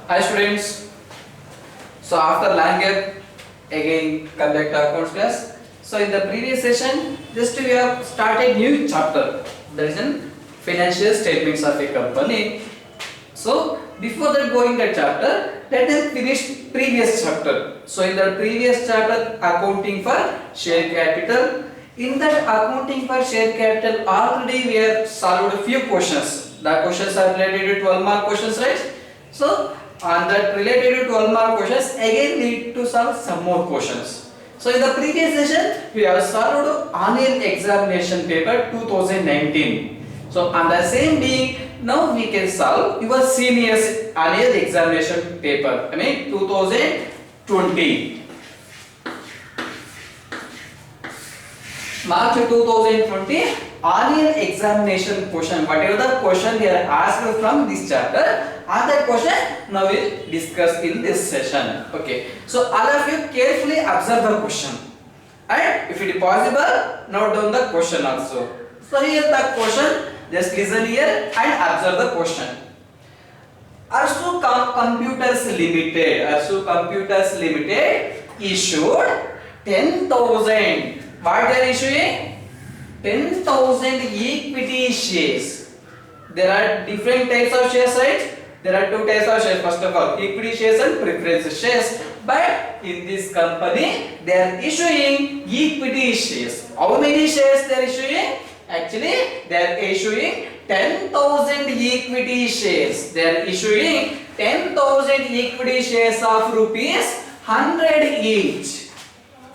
Hi students. So after long gap, again come back to accounts class. So in the previous session, just we have started new chapter. That is in financial statements of a company. So before that going that chapter, let us finish previous chapter. So in the previous chapter, accounting for share capital. In that accounting for share capital, already we have solved a few questions. The questions are related to 12 mark questions, right? So on that related to 12 mark questions, again need to solve some more questions. So in the previous session, we have solved annual examination paper 2019. So on the same being, now we can solve your seniors annual examination paper. I mean 2020. March 2020 annual examination question. Whatever the question they are asked from this chapter, and that question now we will discuss in this session. Okay. So all of you carefully observe the question, and if it is possible, note down the question also. So here the question. Just listen here and observe the question. Arsu Computers Limited issued 10,000. What they are issuing? 10,000 equity shares. There are different types of shares, right? There are two types of shares. First of all, equity shares and preference shares. But in this company, they are issuing equity shares. How many shares they are issuing? Actually, they are issuing 10,000 equity shares. They are issuing 10,000 equity shares of rupees 100 each.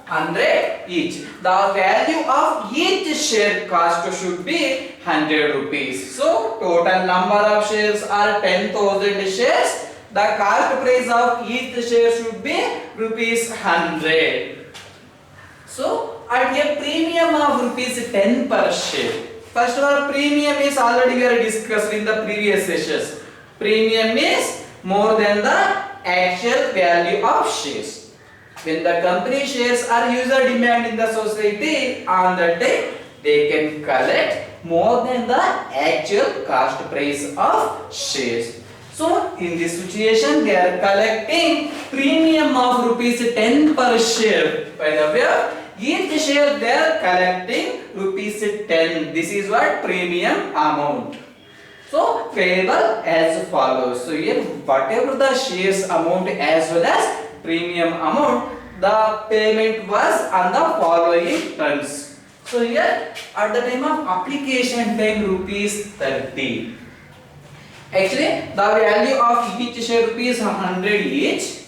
100 each. The value of each share cost should be 100 rupees. So, total number of shares are 10,000 shares. The cost price of each share should be rupees 100. So, at a premium of rupees 10 per share. First of all, premium is already we are discussed in the previous sessions. Premium is more than the actual value of shares. When the company shares are user demand in the society, on that day they can collect more than the actual cost price of shares. So in this situation they are collecting premium of rupees 10 per share. By the way, each share they are collecting rupees 10. This is what premium amount. So payable as follows. So here whatever the shares amount as well as premium amount, the payment was on the following terms. So here at the time of application time rupees 30. Actually the value of each share rupees 100 each.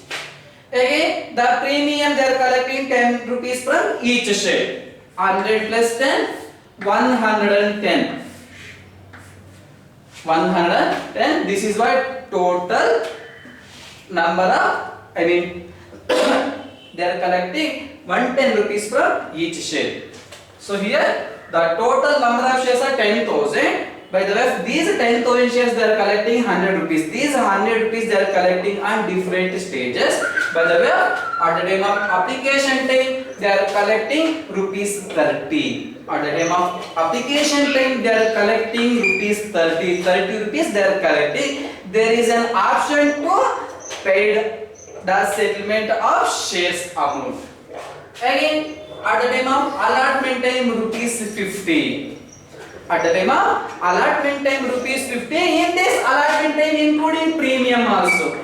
Again the premium they are collecting 10 rupees from each share. 100 plus 10, 110. 110. This is what total number of, they are collecting 110 rupees from each share. So here the total number of shares are 10,000. By the way, these 10,000 shares they are collecting 100 rupees. These 100 rupees they are collecting on different stages. By the way, at the time of application time they are collecting rupees 30. At the time of application time they are collecting rupees 30. 30 rupees they are collecting. There is an option to pay the settlement of shares amount. Again, at the time of allotment time rupees 50. At the time of allotment time rupees 50. In this allotment time including premium also.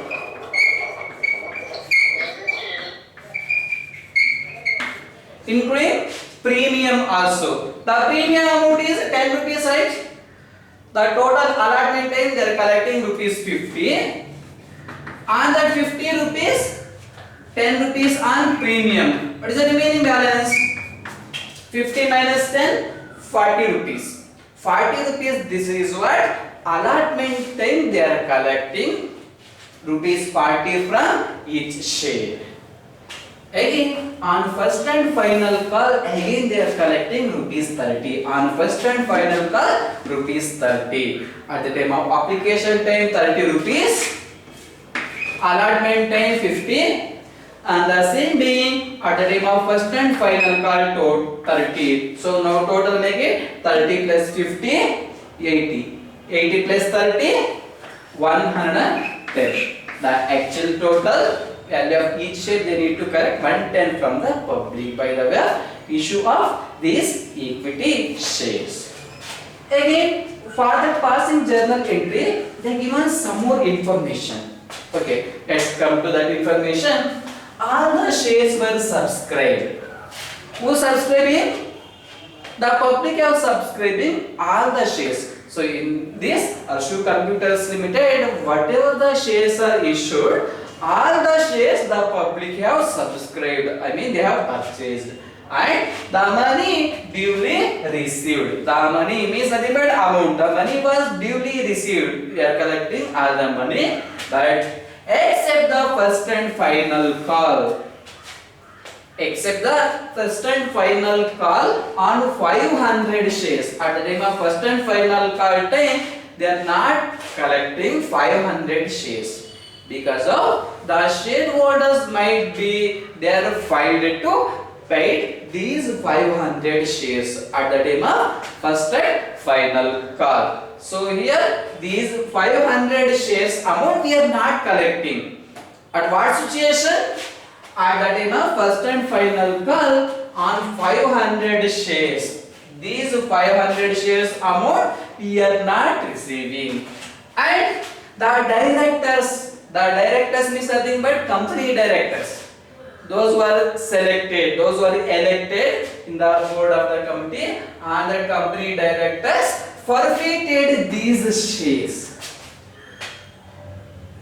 Including premium also. The premium amount is 10 rupees, right? The total allotment time they are collecting rupees 50. On that 50 rupees, 10 rupees on premium. What is the remaining balance? 50 minus 10, 40 rupees. 40 rupees, this is what allotment time they are collecting rupees 40 from each share. Again, on first and final call, again they are collecting rupees 30. On first and final call, rupees 30. At the time of application time, 30 rupees. Allotment time 50. And the same being at the time of first and final call 30. So now total make it 30 plus 50, 80. 80 plus 30, 110. The actual total value of each share they need to collect 110 from the public by the way of issue of these equity shares. Again, for the passing journal entry, they given some more information. Okay, let's come to that information. All the shares were subscribed. Who subscribing? The public have subscribing all the shares. So in this Arshu Computers Limited, whatever the shares are issued, all the shares the public have subscribed. I mean they have purchased. And the money duly received. The money means nothing but amount. The money was duly received. We are collecting all the money, but except the first and final call. Except the first and final call on 500 shares. At the time of first and final call time, they are not collecting 500 shares. Because of the shareholders might be they are filed to pay these 500 shares at the time of first and final call. So here these 500 shares amount we are not collecting. At what situation? At the time of first and final call on 500 shares. These 500 shares amount we are not receiving. And the directors means nothing but company directors. Those who are selected, those who are elected in the board of the committee, and the company directors forfeited these shares.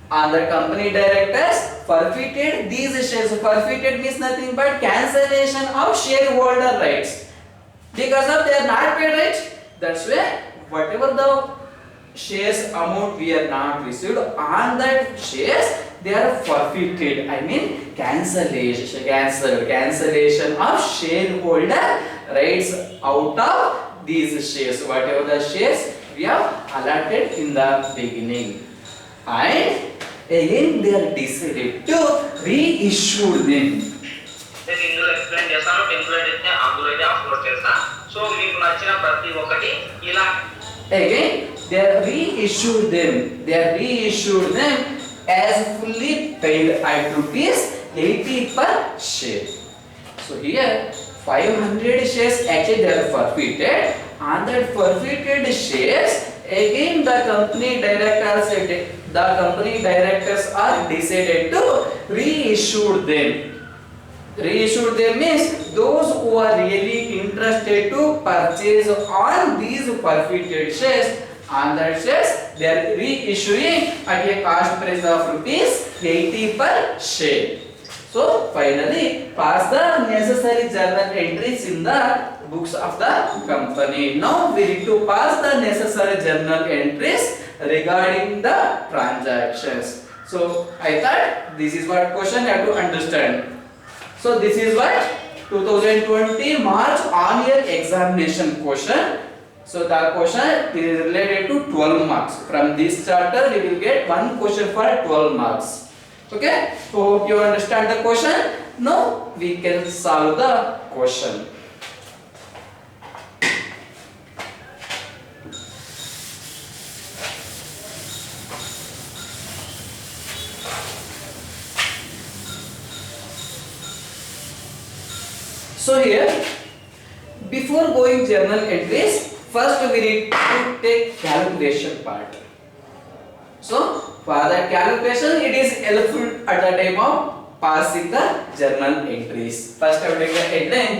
And the company directors forfeited these shares. Forfeited means nothing but cancellation of shareholder rights. Because of they are not paid, right? That's why whatever the shares amount we are not received on that shares they are forfeited. I mean cancellation of shareholder rights out of these shares. Whatever the shares we have allotted in the beginning. And again they are decided to reissue them. ఇందులో explain చేస్తాను template అయితే అందులో అయితే upload చేస్తా so మీకు నచ్చిన ప్రతి ఒక్కటి ఇలా again they are reissued them as fully paid at rupees 80 per share. So here 500 shares actually they are forfeited. On that forfeited shares again the company directors are decided to reissue them. Reissue them means those who are really interested to purchase on these forfeited shares, on that shares they are reissuing at a cost price of rupees 80 per share. So finally pass the necessary journal entries in the books of the company. Now we need to pass the necessary journal entries regarding the transactions. So I thought this is what question you have to understand. So this is what 2020 March annual examination question. So the question is related to 12 marks. From this chapter we will get one question for 12 marks. Okay? So hope you understand the question. Now we can solve the question. So here, before going journal entries, first we need to take calculation part. So for that calculation, it is helpful at the time of passing the journal entries. First I will take the headline: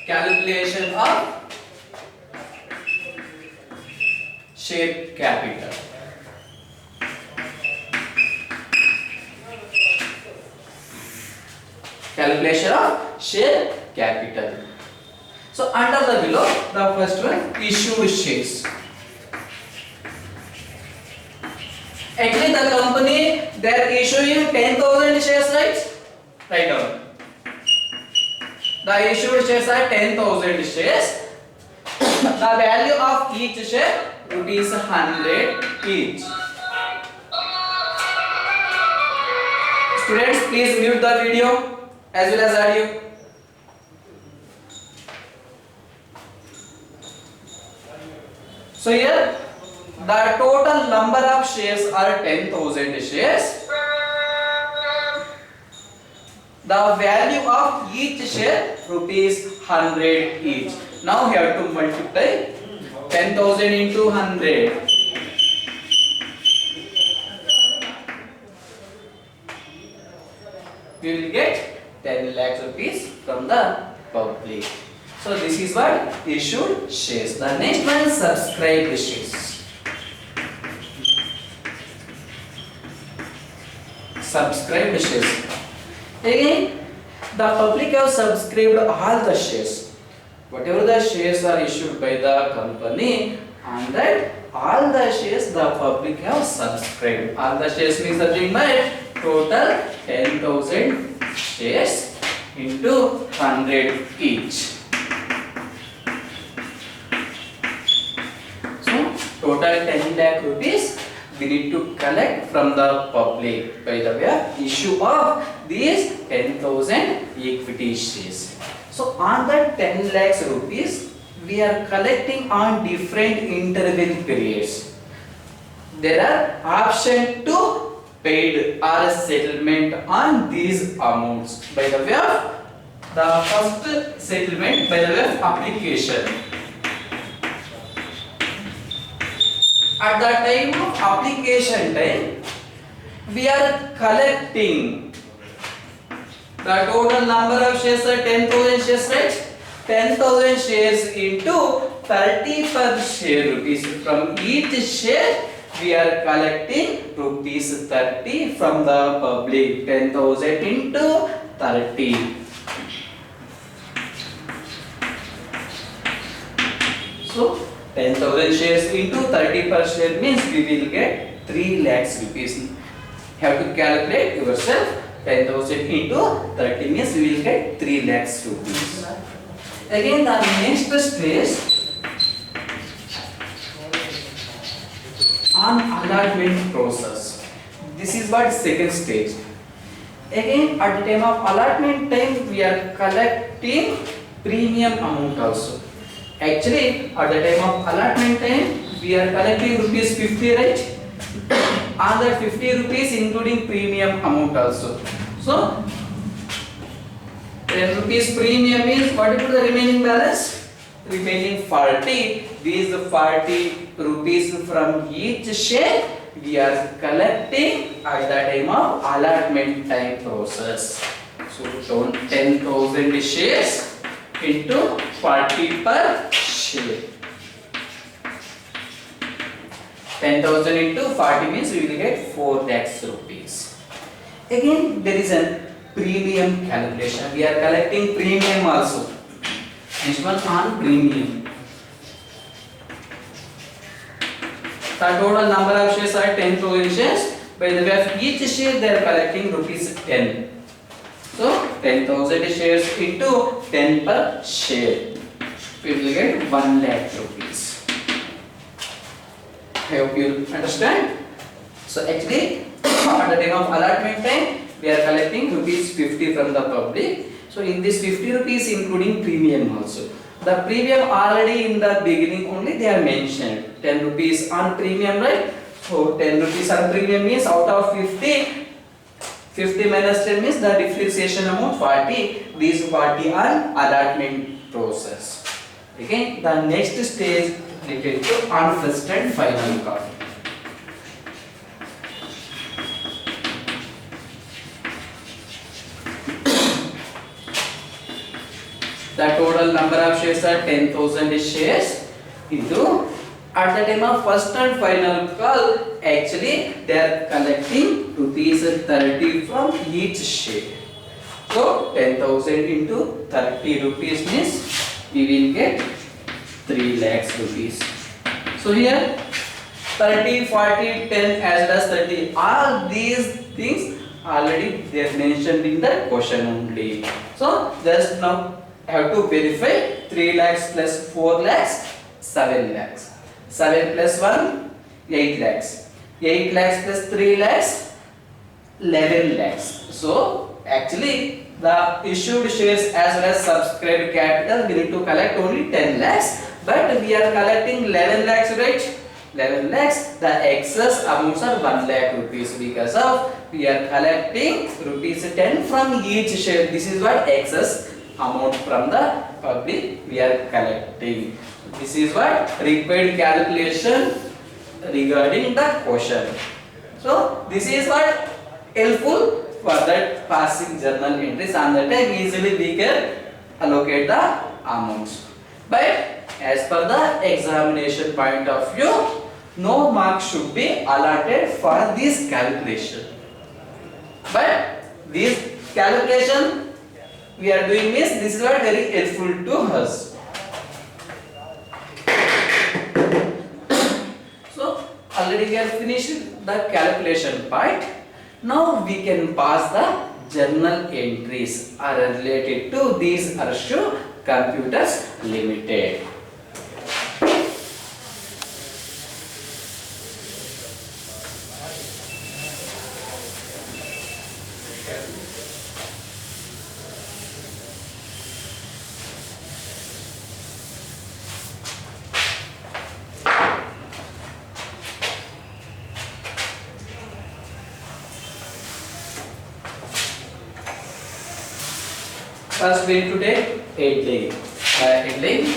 calculation of share capital. Calculation of share capital. So under the below, the first one, issued shares. Actually the company they are issuing 10,000 shares, right? Write down. The issued shares are 10,000 shares. The value of each share rupees 100 each. Students, please mute the video as well as audio. So here the total number of shares are 10,000 shares. The value of each share rupees 100 each. Now we have to multiply 10,000 into 100. We will get 10 lakhs rupees from the public. So this is what issued shares. The next one is subscribed shares. Subscribed shares. Again, the public have subscribed all the shares. Whatever the shares are issued by the company, and that all the shares the public have subscribed. All the shares means nothing but total 10,000 shares into 100 each. So total 10 lakh rupees we need to collect from the public by the way of issue of these 10,000 equity shares. So on the 10 lakhs rupees we are collecting on different interval periods. There are option to paid or settlement on these amounts by the way of the first settlement by the way of application. At the time of application time, we are collecting the total number of shares are 10,000 shares, right? 10,000 shares into 30 per share rupees. From each share, we are collecting rupees 30 from the public. 10,000 into 30. So 10,000 shares into 30 per share means we will get 3 lakhs rupees. Have to calculate yourself. 10,000 into 30 means we will get 3 lakhs rupees. Again, the next stage on allotment process. This is what second stage. Again, at the time of allotment time, we are collecting premium amount also. Actually, at the time of allotment time, we are collecting rupees 50, right? On that 50 rupees including premium amount also. So 10 rupees premium is what is the remaining balance? Remaining 40. These 40 rupees from each share we are collecting at the time of allotment time process. So 10,000 shares into 40 per share. 10,000 into 40 means we will get 4 lakhs rupees. Again, there is a premium calculation. We are collecting premium also. Next one on premium. The total number of shares are 10,000 shares. By the way of each share, they are collecting rupees 10. So 10,000 shares into 10 per share. We will get 1 lakh rupees. I hope you understand. So actually, at the time of allotment time, we are collecting rupees 50 from the public. So in this 50 rupees including premium also. The premium already in the beginning only they are mentioned. 10 rupees on premium, right? So 10 rupees on premium means out of 50, 50 minus 10 means the differentiation amount 40. These 40 are allotment process. Again, the next stage related to on first and final call. The total number of shares are 10,000 shares into at the time of first and final call. Actually, they are collecting rupees 30 from each share. So 10,000 into 30 rupees means we will get 3 lakhs rupees. So here 30, 40, 10 as well as 30. All these things already they are mentioned in the question only. So just now have to verify 3 lakhs plus 4 lakhs, 7 lakhs. 7 plus 1, 8 lakhs. 8 lakhs plus 3 lakhs, 11 lakhs. So actually the issued shares as well as subscribed capital we need to collect only 10 lakhs. but we are collecting 11 lakhs, right? 11 lakhs, the excess amounts are 1 lakh rupees because of we are collecting rupees 10 from each share. This is what excess amount from the public we are collecting. This is what required calculation regarding the question. So this is what helpful for that passing journal entries, and that time easily we can allocate the amounts. But as per the examination point of view, no mark should be allotted for this calculation. But this calculation we are doing this is what very helpful to us. So already we have finished the calculation part. Now we can pass the journal entries are related to these Arshu Computers Limited. First we need to take heading. Heading.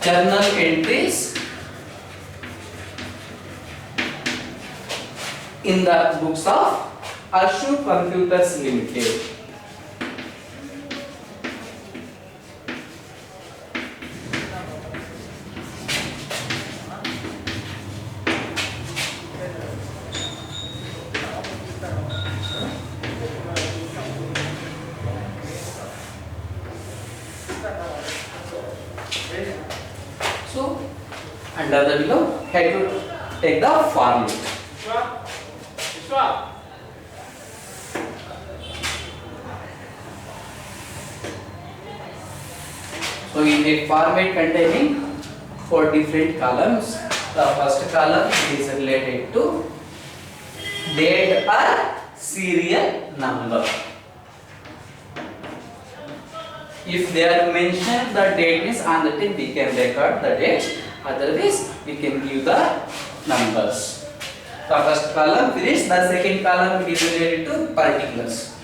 Journal entries in the books of Arshu Computers Limited. So, under the below, head to take the format. So, in a format containing 4 different columns, the first column is related to date or serial number. If they are mentioned the date means on the time we can record the date, otherwise we can give the numbers. The first column finished, the second column is related to particulars.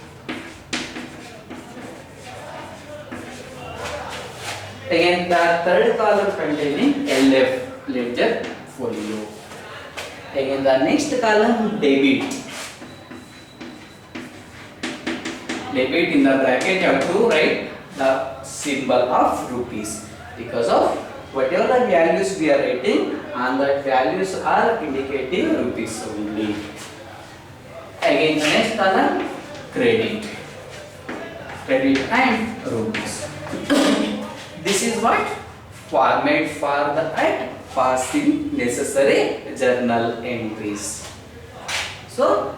Again the third column containing LF, ledger folio. Again the next column debit. Debit in the bracket you have to write the symbol of rupees, because of whatever the values we are writing and that values are indicating rupees only. Again the next column credit. Credit and rupees. This is what format for the passing necessary journal entries. So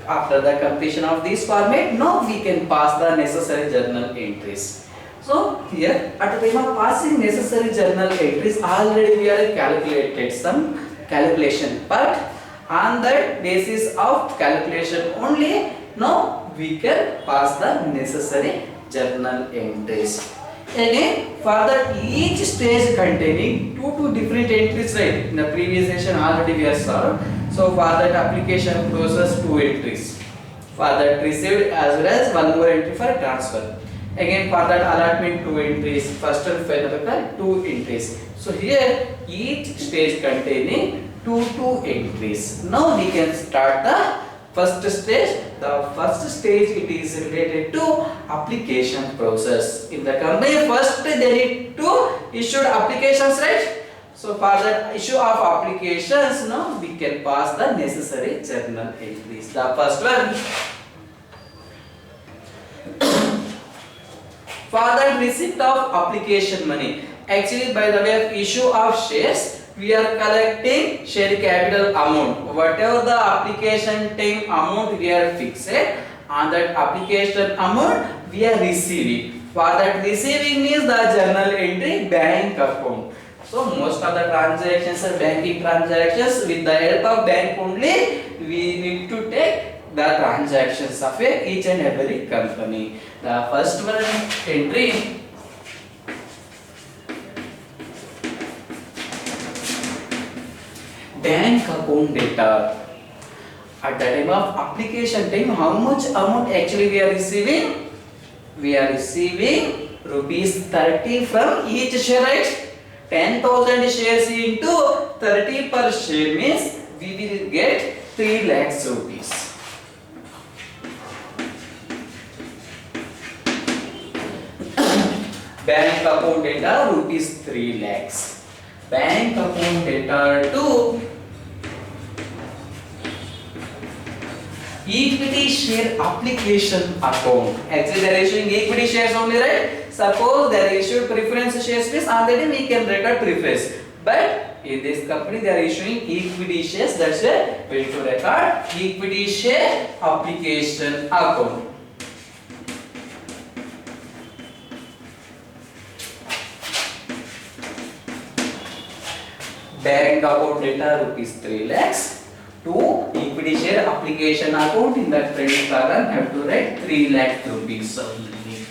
after the completion of this format, now we can pass the necessary journal entries. So here at the time of passing necessary journal entries, already we are calculated some calculation, but on that basis of calculation only, now we can pass the necessary journal entries. Again, for that each stage containing two different entries, right? In the previous session already we have solved. So for that application process 2 entries. For that received as well as 1 more entry for transfer. Again for that allotment 2 entries. First and final 2 entries. So here each stage containing two entries. Now we can start the first stage. The first stage it is related to application process. In the company first they need to issue applications, right? So for the issue of applications, now we can pass the necessary journal entries. The first one, for the receipt of application money. Actually, by the way of issue of shares, we are collecting share capital amount. Whatever the application time amount we are fixed, on that application amount we are receiving. For that receiving means the journal entry bank account. So most of the transactions are banking transactions. With the help of bank only, we need to take the transactions of each and every company. The first one entry, bank account data. At the time of application time, how much amount actually we are receiving? We are receiving rupees 30 from each share, right? 10,000 shares into 30 per share means we will get 3 lakhs rupees. Bank account data rupees 3 lakhs. Bank account data to equity share application account. Actually, they are issuing equity shares only, right? Suppose they are issued preference shares, means already we can record preference. But in this company, they are issuing equity shares. That's why we need to record equity share application account. Bank account data rupees 3 lakhs. To equity share application account, in the credit column have to write 3 lakh rupees only.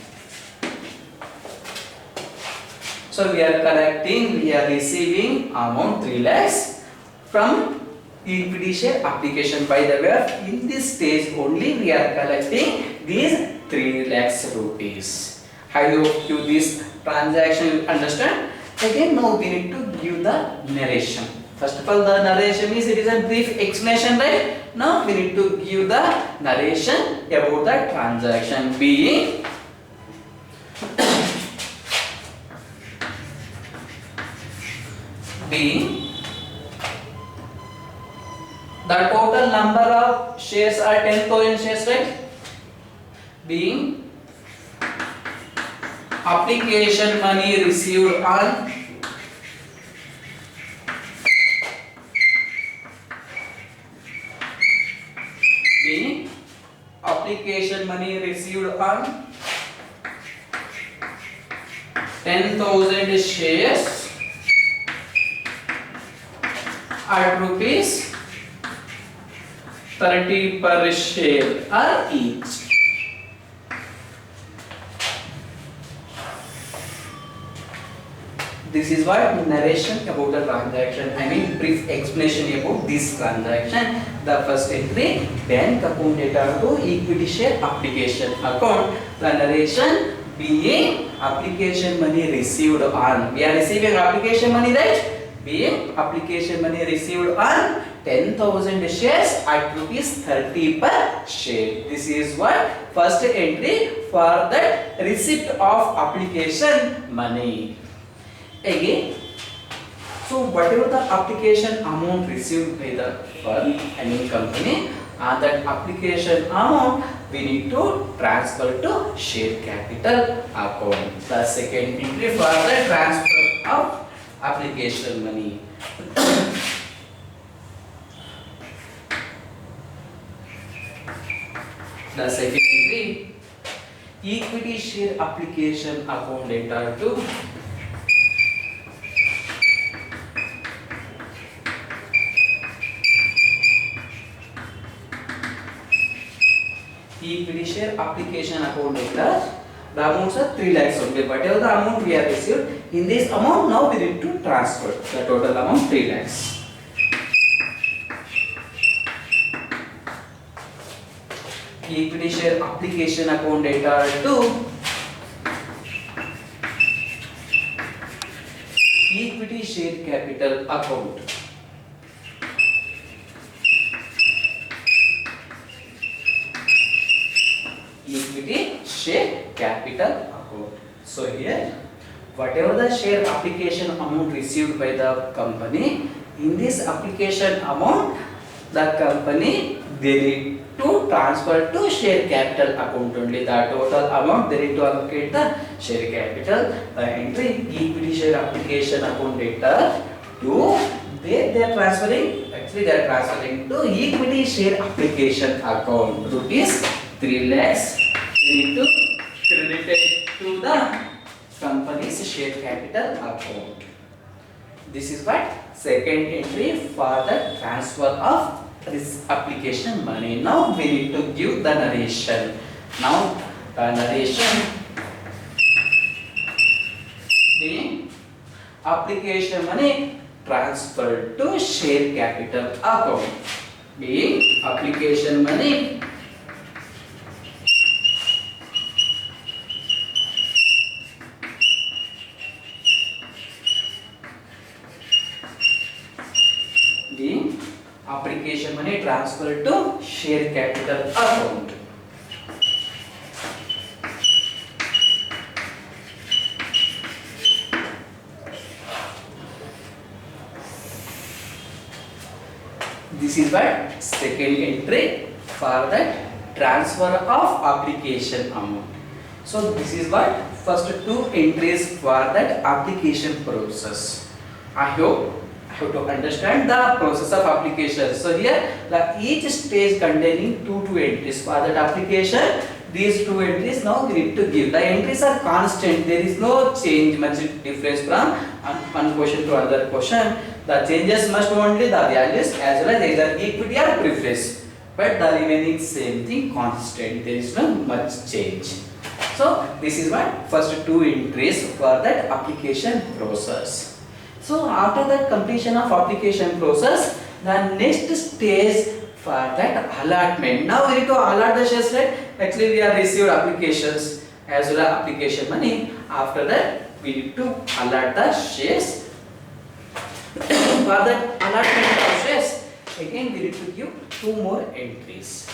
So we are collecting, we are receiving amount 3 lakhs from equity share application. By the way, in this stage only we are collecting these 3 lakhs rupees. I hope you this transaction you understand. Again, now we need to give the narration. First of all, the narration is it is a brief explanation, right? Now we need to give the narration about the transaction being the total number of shares are 10,000 shares, right? Being application money received on application money received on 10,000 shares at rupees 30 per share are each. This is what narration about the transaction. I mean brief explanation about this transaction. The first entry, bank account data to equity share application account. The narration being application money received on. We are receiving application money, right? Being application money received on 10,000 shares at rupees 30 per share. This is what first entry for the receipt of application money. Again, so whatever the application amount received by the firm, I mean company, that application amount we need to transfer to share capital account. The second entry for the transfer of application money. The second entry, equity share application account data to equity share application account data. The amounts are 3 lakhs only. Whatever the amount we have received, in this amount now we need to transfer the total amount 3 lakhs. Equity share application account data to equity share capital account. Equity share capital account. So here, whatever the share application amount received by the company, in this application amount, the company they need to transfer to share capital account only. The total amount they need to allocate the share capital. Entry equity share application account data to they are transferring. Actually, they are transferring to equity share application account. Rupees 3 lakhs they need to credit it to the company's share capital account. This is what second entry for the transfer of this application money. Now we need to give the narration. Now the narration, the application money transferred to share capital account. The application money application money transferred to share capital account. This is what second entry for that transfer of application amount. So this is what first two entries for that application process. I hope you have to understand the process of application. So here the each stage containing two entries for that application. These two entries now we need to give. The entries are constant. There is no change much difference from one question to another question. The changes must only the values as well as either equity or preference. But the remaining same thing constant. There is no much change. So this is what first two entries for that application process. So after that completion of application process, the next stage for that allotment. Now we need to allot the shares, right? Actually we have received applications as well as application money. After that we need to allot the shares. For that allotment of shares, again we need to give two more entries.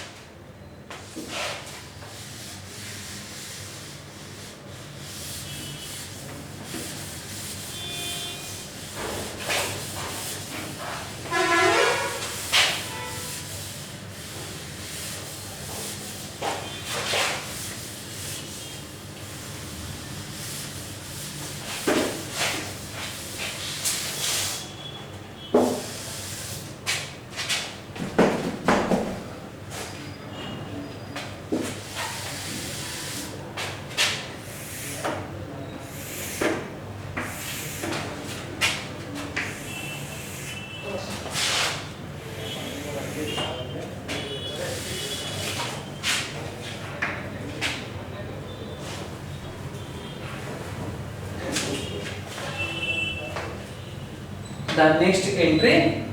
The next entry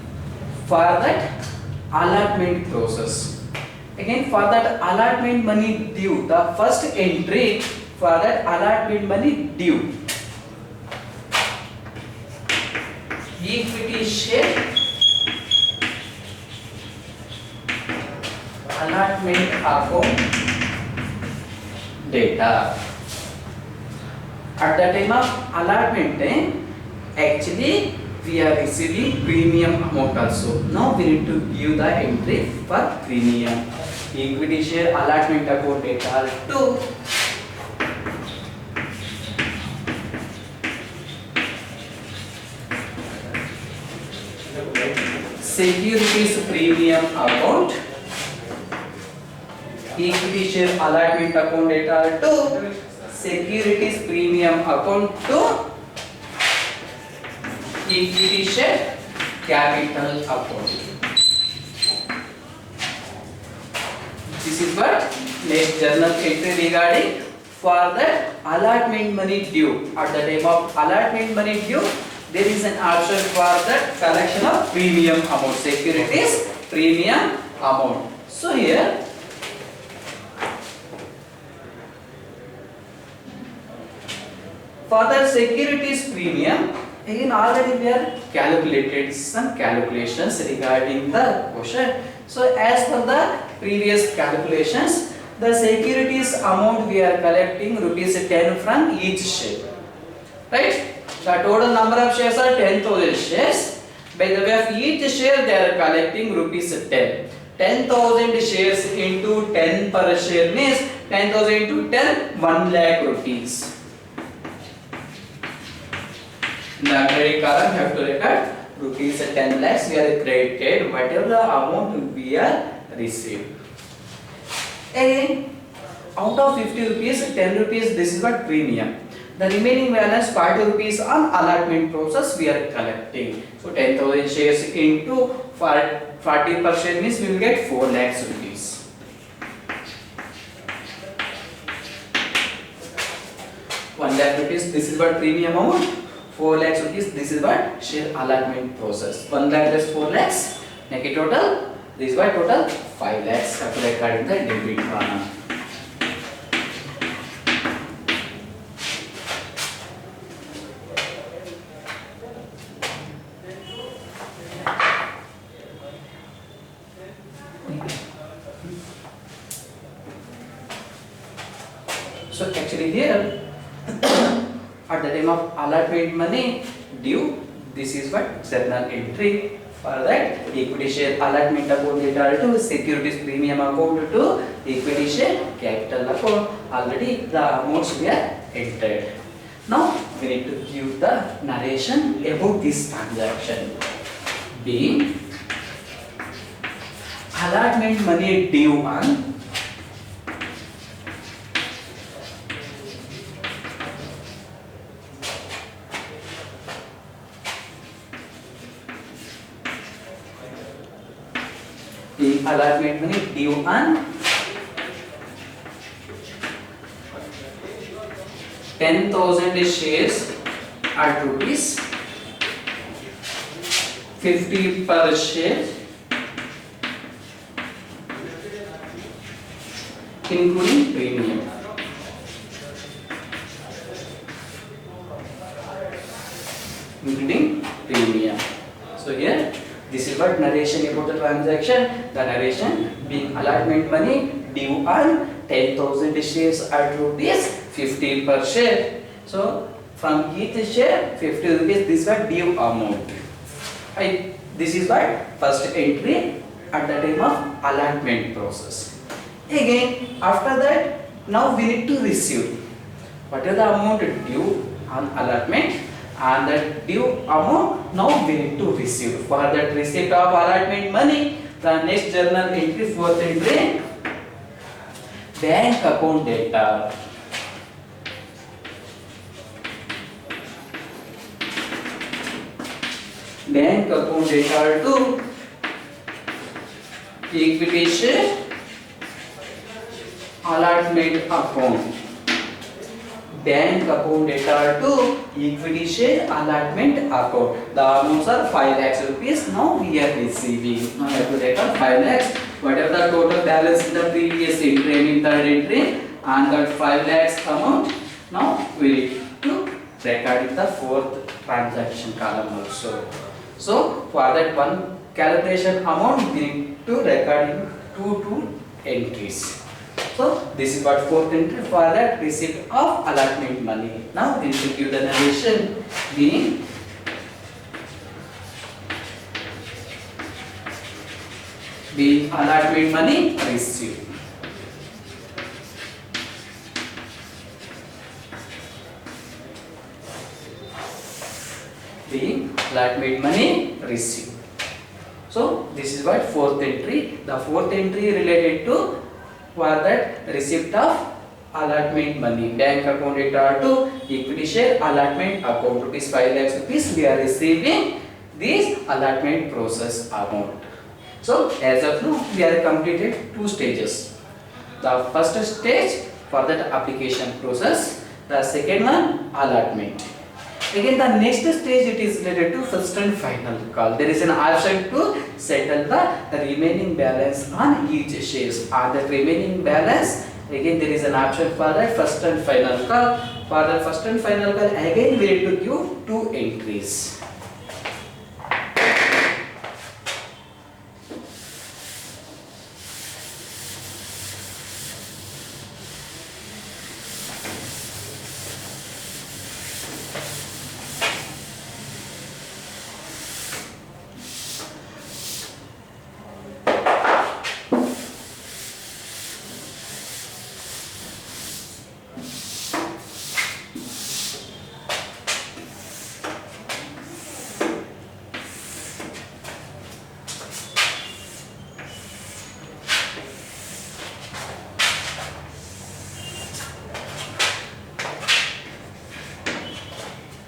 for that allotment process. Again for that allotment money due, the first entry for that allotment money due. Equity share allotment account data. At the time of allotment, actually we are receiving premium amount also. Now we need to give the entry for premium. Equity share allotment account data to securities premium account. Equity share allotment account data to securities premium account to equity share capital account. This is what next journal entry regarding for that allotment money due. At the time of allotment money due, there is an option for that collection of premium amount, securities premium amount. So here for that securities premium, again already we are calculated some calculations regarding the question. So as per the previous calculations, the securities amount we are collecting rupees 10 from each share, right? The total number of shares are 10,000 shares. By the way of each share they are collecting rupees 10. 10,000 shares into 10 per share means 10,000 into 10, 1 lakh rupees. In the credit column you have to record rupees 10 lakhs we are credited whatever the amount we are received. Again out of 50 rupees 10 rupees this is what premium. The remaining balance 40 rupees on allotment process we are collecting. So 10,000 shares into 40% means we will get 4 lakhs rupees. 1 lakh rupees, this is what premium amount. 4 lakhs rupees, this is what share allotment process. 1 lakh plus 4 lakhs, make it total. This is what total 5 lakhs. Calculate card the debit column. So actually here at the time of allotment money due, this is what journal entry. For that equity share allotment account data to securities premium account to equity share capital account. Already the amounts we are entered. Now we need to give the narration about this transaction. B. Allotment money due on the allotment money due on 10,000 shares at rupees 50 per share, including premium. Including premium. So here, this is what narration about the transaction. The narration being allotment money due on 10,000 shares at rupees 50 per share. So from each share 50 rupees, this is what due amount. This is what first entry at the time of allotment process. Again, after that, now we need to receive. What is the amount due on allotment? And that due amount now we need to receive. For that receipt of allotment money, the next journal entry, fourth entry, bank account data. Bank account data to equity share allotment account. Bank account data to equity share allotment account. The amounts are 5 lakhs rupees. Now we are receiving. Now we have to record 5 lakhs. Whatever the total balance in the previous entry and in third entry, and that 5 lakhs amount. Now we need to record in the fourth transaction column also. So for that one calculation amount, we need to record in two entries. So this is what fourth entry for that receipt of allotment money. Now we should give the narration being allotment money received. The allotment money received. So this is what fourth entry. The fourth entry related to for that receipt of allotment money. Bank account data to equity share allotment account rupees 5 lakhs rupees. We are receiving this allotment process amount. So as of now we are completed 2 stages. The first stage for that application process. The second one allotment. Again the next stage it is related to first and final call. There is an option to settle the remaining balance on each shares. On the remaining balance, again there is an option for the first and final call. For the first and final call, again we need to give 2 entries.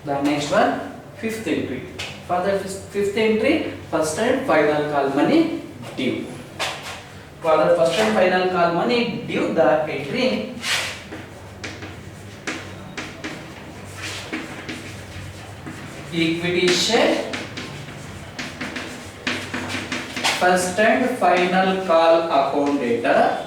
The next one, fifth entry. For the fifth entry, first and final call money due. For the first and final call money due, the entry equity share, first and final call account data,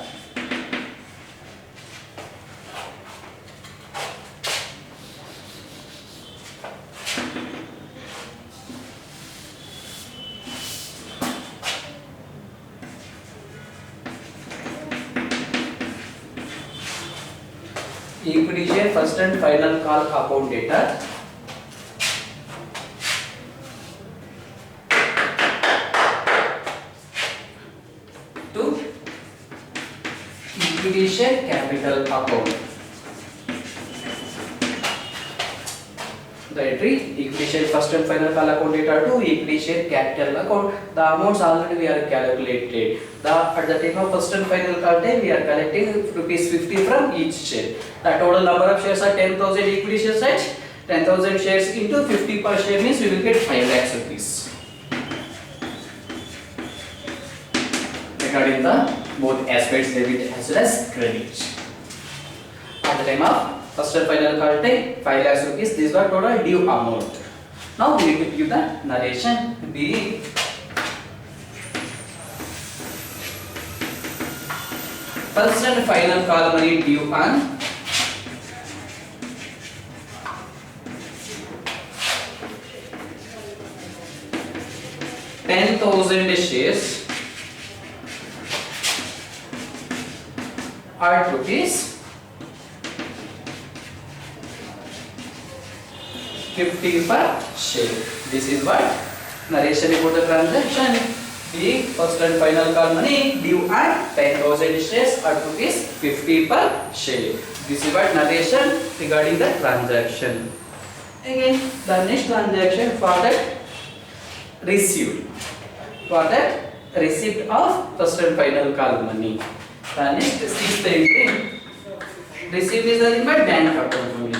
equity share, first and final call account data, to equity share capital account. The entry equity share first and final call account data to equity share capital account. The amounts already we are calculated. At the time of first and final call time we are collecting rupees 50 from each share. The total number of shares are 10,000 equity shares, right? 10,000 shares into 50 per share means we will get 5 lakhs rupees. Regarding the both aspects, debit as well as credit. At the time of first and final call time, 5 lakhs rupees. This was total due amount. Now we need to give the narration. The first and final call money due on $10,000 shares are rupees 50 per share. This is what narration about the transaction. The first and final call money due at 10,000 shares at rupees 50 per share. This is what narration regarding the transaction. Again, the next transaction for that received. For that receipt of first and final call money. The next sixth entry. Receipt is nothing but bank account only.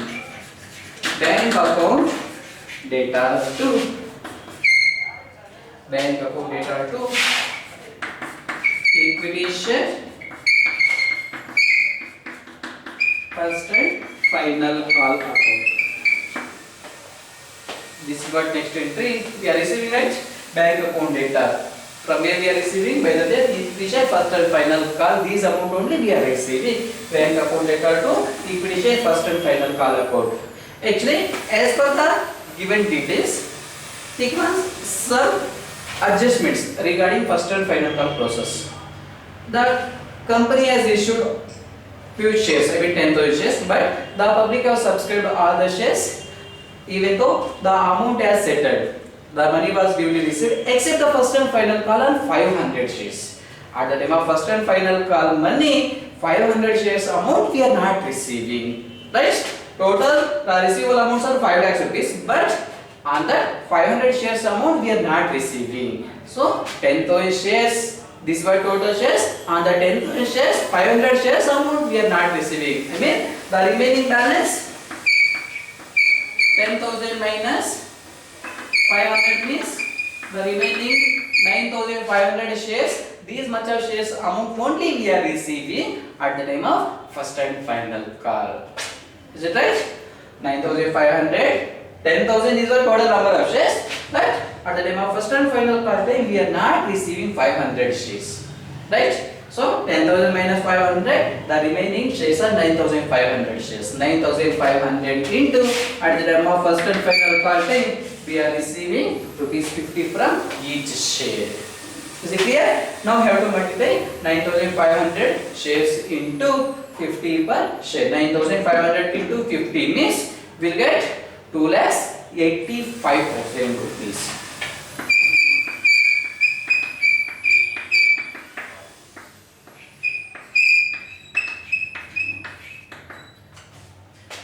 Bank account data to bank account data to equity share first and final call account. This is what next entry we are receiving, right? Bank account data. From where we are receiving, by the way, equity share first and final call. These amount only we are receiving. Bank account data to equity share first and final call account. Actually, as per the given details, take some adjustments regarding first and final call process. The company has issued few shares, I mean 10,000 shares, but the public have subscribed all the shares, even though the amount has settled. The money was duly received, except the first and final call on 500 shares. At the time of first and final call money, 500 shares amount we are not receiving. Right? Total the receivable amounts are 5 lakhs rupees, but on that 500 shares amount we are not receiving. So 10,000 shares, this was total shares. On the 10,000 shares, 500 shares amount we are not receiving. I mean the remaining balance 10,000 minus 500 means the remaining 9,500 shares. These much of shares amount only we are receiving at the time of first and final call. Is it right? 9,500, 10,000 is the total number of shares, but at the time of first and final call time we are not receiving 500 shares. Right? So 10,000 minus 500, the remaining shares are 9,500 shares. 9,500 into at the time of first and final call time we are receiving rupees 50 from each share. Is it clear? Now we have to multiply 9,500 shares into 50 per share. 9,500 into 50 means we will get 2,85,000 rupees.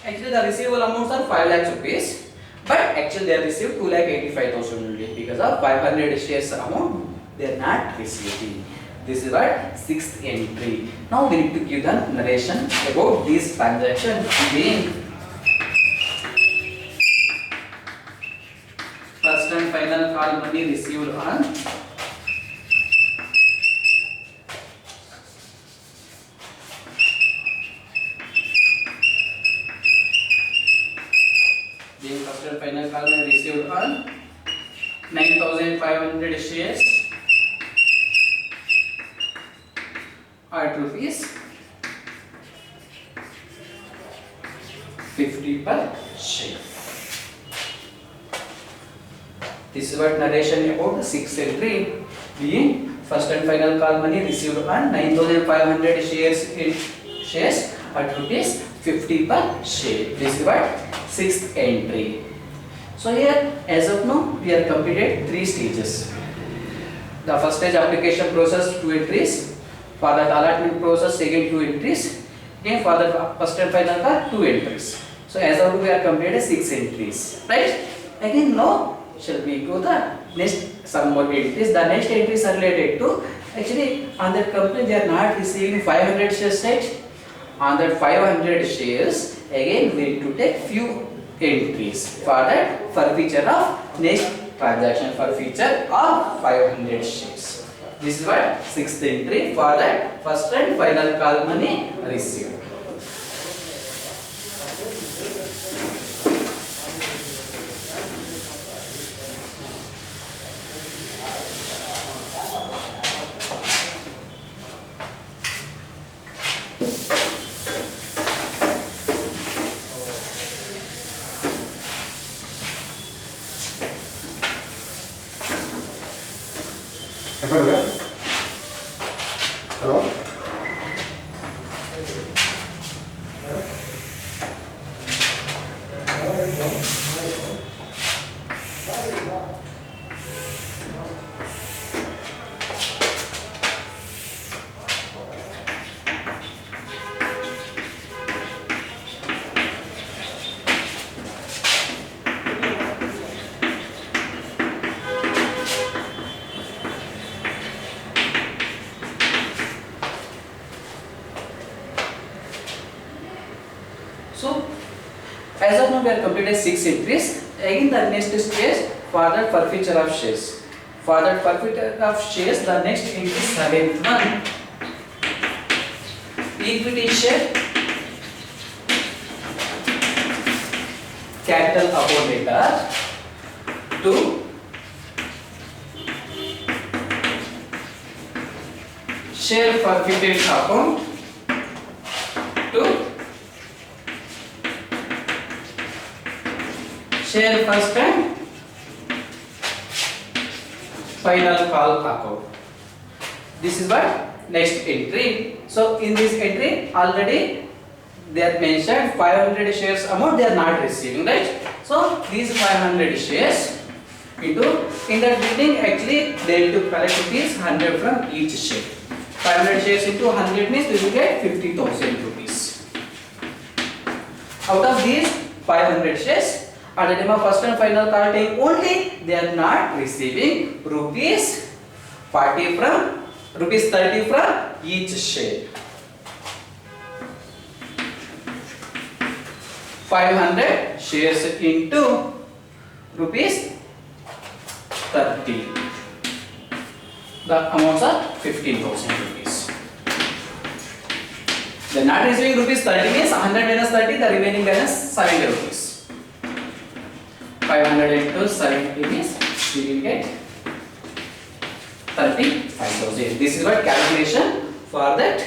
Actually the receivable amounts are 5 lakhs rupees. But actually they are received 2,85,000 only because of 500 shares amount they are not receiving. This is what sixth entry. Now we need to give the narration about this transaction. Again, final call money received on being first and final call money received on 9,500 shares at rupees 50 per share. This is what narration about the sixth entry, being first and final call money received on 9,500 shares at rupees 50 per share. This is what sixth entry. So here, as of now, we have completed three stages. The first stage application process, 2 entries. For that allotment process, second 2 entries. Again for the first and final call, 2 entries. So as of now, we have completed 6 entries, right? Again now, shall we go the next some more entries? The next entries are related to, actually on that company they are not receiving 500 shares, right? On that 500 shares, again we need to take few entries for that, for feature of next transaction, for feature of 500 shares. This is what sixth entry for that first and final call money received. Hello? So, as of now, we have completed 6 entries. Again, the next stage for the forfeiture of shares. For that forfeiture of shares, the next entry is 7th one. Equity share, capital upon letter. 2. Share forfeited account. 2. Share first and final call account. This is what next entry. So in this entry already they are mentioned 500 shares amount they are not receiving, right? So these 500 shares into, in that beginning actually they need to collect rupees 100 from each share. 500 shares into 100 means we will get 50,000 rupees. Out of these 500 shares, at the time of first and final call time only, they are not receiving rupees 30 from each share. 500 shares into rupees 30. The amounts are 15,000 rupees. They are not receiving rupees 30 means 100 minus 30, the remaining balance 70 rupees. 500 into 70 means we will get 35,000. This is what calculation for that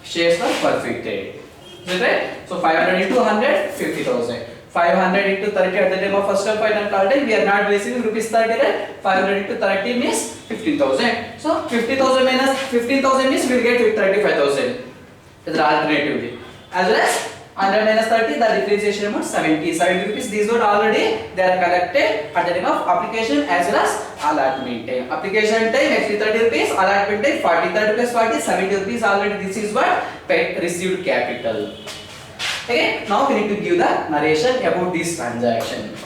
shares were forfeited. Is it right? So 500 into 100, 50,000. 500 into 30 at the time of first and final call time, we are not receiving rupees 30, right? 500 into 30 means 15,000. So 50,000 minus 15,000 means we will get 35,000. Is the alternatively. As well as 100 minus 30, the differentiation amount 70 rupees. These were already they are collected at the time of application as well as allotment time. Application time actually 30 rupees, allotment time 40, 30 plus 40, 70 rupees already. This is what paid received capital. Okay, now we need to give the narration about this transaction.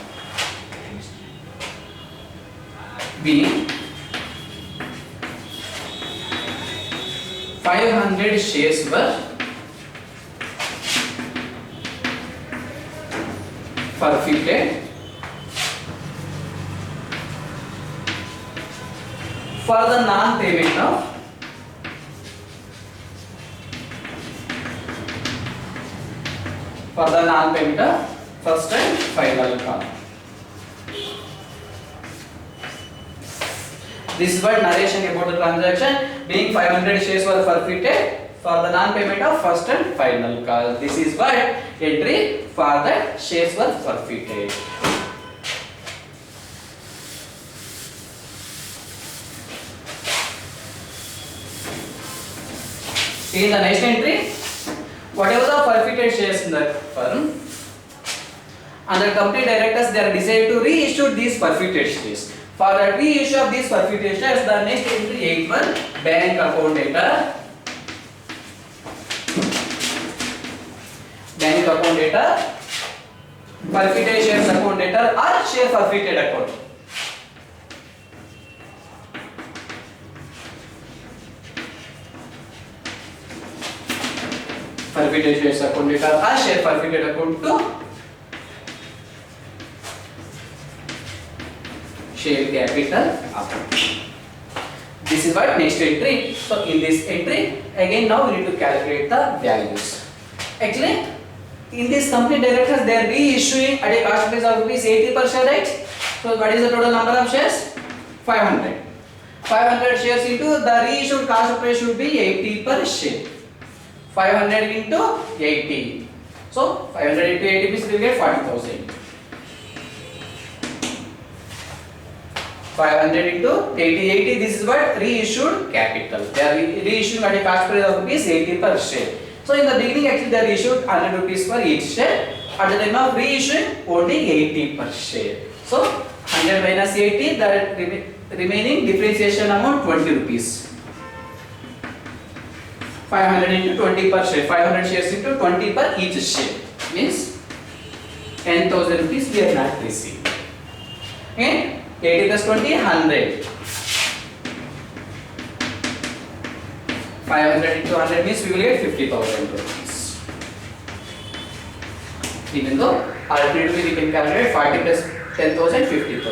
B 500 shares were forfeited for the non-payment of first and final call. This is what narration about the transaction. Being 500 shares were forfeited for the non-payment of first and final call. This is what entry for the shares were forfeited. In the next entry, whatever the forfeited shares in the firm, under company directors, they are decided to reissue these forfeited shares. For the reissue of these forfeited shares, the next entry 8.1 bank account data. Bank account data, forfeited shares account data or share forfeited account. Forfeited shares account data or share forfeited account to share capital account. This is what next entry. So in this entry, again now we need to calculate the values. Actually, in this company directors, they are reissuing at a cost price of rupees 80 per share, right? So what is the total number of shares? 500. 500 shares into the reissued cost price should be 80 per share. 500 into 80. So 500 into 80 means we will get 40,000. 500 into 80, this is what reissued capital. They are reissuing at a cost price of rupees 80 per share. So in the beginning actually they are issued 100 rupees for each share. At the time of reissuing only 80 per share. So 100 minus 80, the remaining differentiation amount 20 rupees. 500 into 20 per share. 500 shares into 20 per each share. Means 10,000 rupees we are not receiving. Okay? 80 plus 20, 100. 500 into 100 means we will get 50,000 rupees. Even though alternatively we can calculate 40 plus 10,000, 50,000.